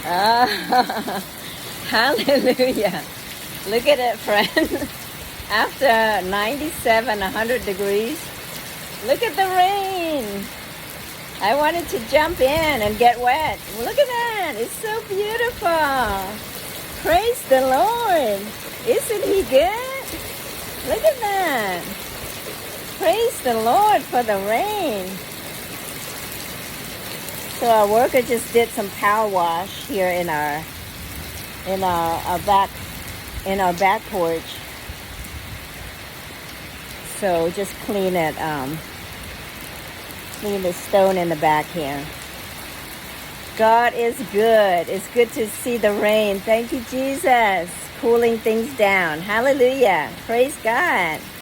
Ah, hallelujah. Look at it, friend. After 97, 100 degrees, look at the rain. I wanted to jump in and get wet. Look at that. It's so beautiful. Praise the Lord. Isn't he good? Look at that. Praise the Lord for the rain. So our worker just did some power wash here in our back porch. So just clean it, clean the stone in the back here. God is good. It's good to see the rain. Thank you, Jesus. Cooling things down. Hallelujah. Praise God.